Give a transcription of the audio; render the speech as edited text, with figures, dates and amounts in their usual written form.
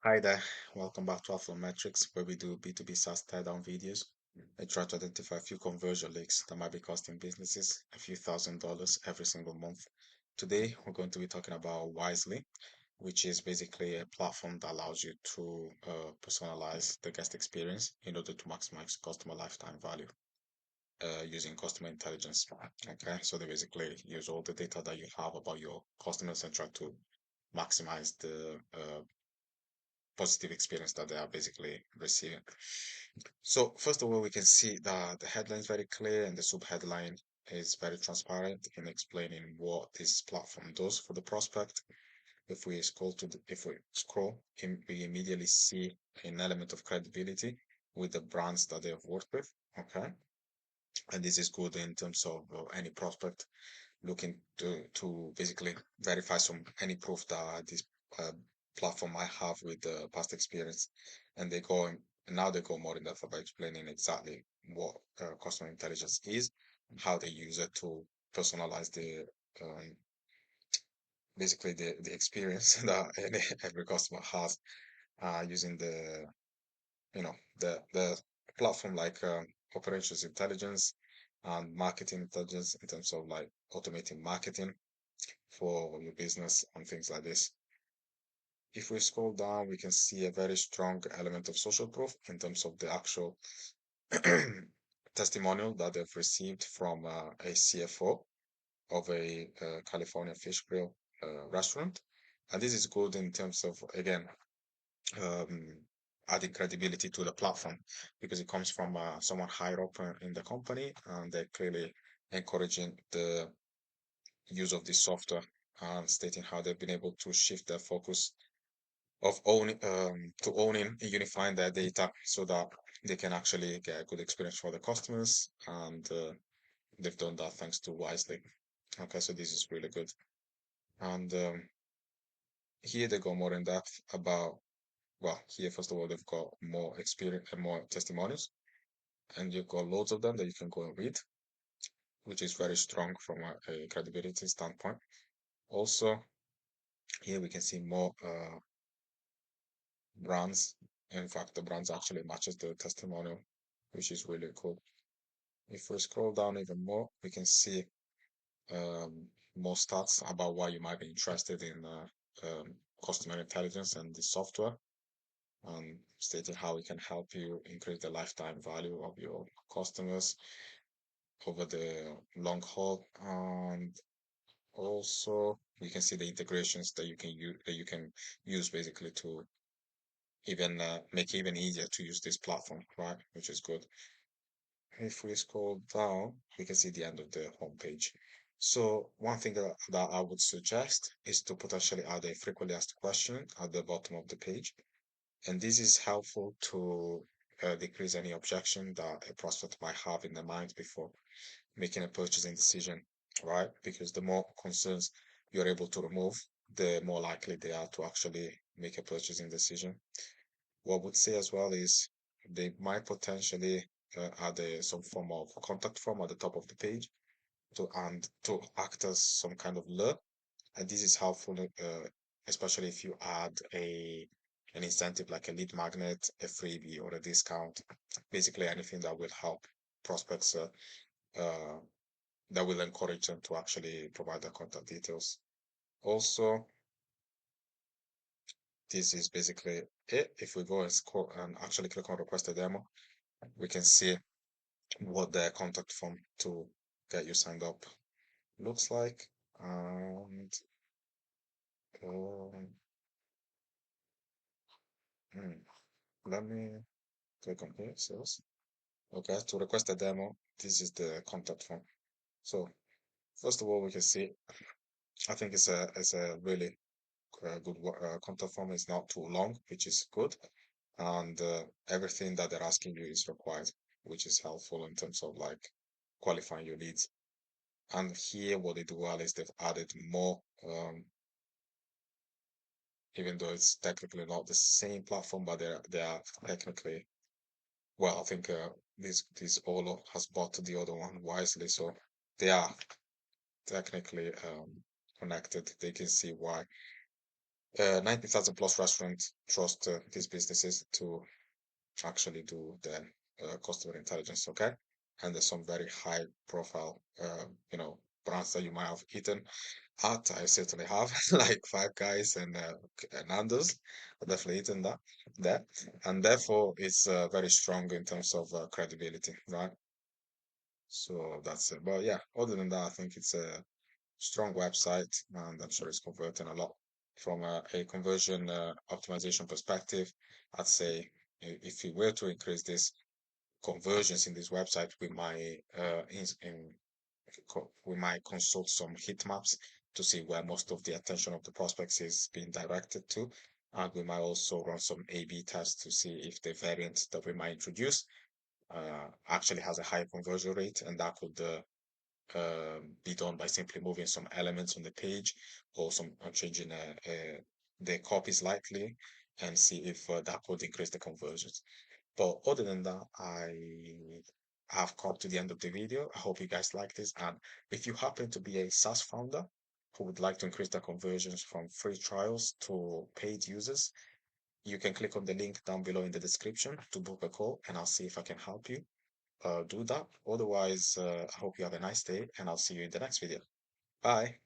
Hi there, welcome back to Alpha Metrics, where we do B2B SaaS teardown videos. I try to identify a few conversion leaks that might be costing businesses a few $1,000s every single month. Today, we're going to be talking about Wisely, which is basically a platform that allows you to personalize the guest experience in order to maximize customer lifetime value using customer intelligence. Okay, so they basically use all the data that you have about your customers and try to maximize the positive experience that they are basically receiving. So first of all, we can see that the headline is very clear and the subheadline is very transparent in explaining what this platform does for the prospect. If we scroll, we immediately see an element of credibility with the brands that they have worked with. Okay, and this is good in terms of any prospect looking to basically verify some any proof that this uh, platform might have with the past experience, and now they go more in depth about explaining exactly what customer intelligence is, how they use it to personalize the um, basically the experience that every customer has using the the platform like operations intelligence and marketing intelligence in terms of like automating marketing for your business and things like this. If we scroll down, we can see a very strong element of social proof in terms of the actual testimonial that they've received from a CFO of a California fish grill restaurant. And this is good in terms of, again, um, adding credibility to the platform because it comes from someone higher up in the company and they're clearly encouraging the use of this software and stating how they've been able to shift their focus of owning and unifying their data so that they can actually get a good experience for the customers and they've done that thanks to Wisely. Okay, so this is really good. And here they go more in depth about, well, here first of all they've got more experience and more testimonials, and you've got loads of them that you can go and read, which is very strong from a credibility standpoint. Also, here we can see more brands. In fact, the brands actually matches the testimonial, which is really cool. If we scroll down even more, we can see um, more stats about why you might be interested in customer intelligence and the software, and stating how it can help you increase the lifetime value of your customers over the long haul. And also, you can see the integrations that you can use basically to even make it even easier to use this platform, right? Which is good. If we scroll down, we can see the end of the homepage. So one thing that I would suggest is to potentially add a frequently asked question at the bottom of the page. And this is helpful to decrease any objection that a prospect might have in their mind before making a purchasing decision, right? Because the more concerns you're able to remove, the more likely they are to actually make a purchasing decision. What I would say as well is they might potentially add some form of contact form at the top of the page to act as some kind of lure, and this is helpful, especially if you add an incentive like a lead magnet, a freebie, or a discount. Basically, anything that will help prospects, uh, that will encourage them to actually provide their contact details. Also, this is basically it. If we go and actually click on request a demo, we can see what their contact form to get you signed up looks like. And um, hmm, let me click on here, sales. Okay, to request a demo, this is the contact form. So first of all, we can see, I think it's a really good contact form. It's not too long, which is good, and everything that they're asking you is required, which is helpful in terms of like qualifying your leads. And here, what they do well is they've added more, even though it's technically not the same platform, but they are technically, well, I think this Olo has bought the other one wisely, so they are technically connected. They can see why 90,000 plus restaurants trust these businesses to actually do the customer intelligence, okay? And there's some very high profile, brands that you might have eaten at. I certainly have, like Five Guys and Nando's. I've definitely eaten that there. And therefore, it's very strong in terms of credibility, right? So that's it. But yeah, other than that, I think it's a strong website, and I'm sure it's converting a lot. From a conversion optimization perspective, I'd say if we were to increase this conversions in this website, we might consult some heat maps to see where most of the attention of the prospects is being directed to. And we might also run some A/B tests to see if the variant that we might introduce actually has a higher conversion rate, and that could be done by simply moving some elements on the page or some changing the copy slightly and see if that could increase the conversions. But other than that, I have come to the end of the video. I hope you guys like this. And if you happen to be a SaaS founder who would like to increase the conversions from free trials to paid users, you can click on the link down below in the description to book a call, and I'll see if I can help you do that. Otherwise, I hope you have a nice day, and I'll see you in the next video. Bye.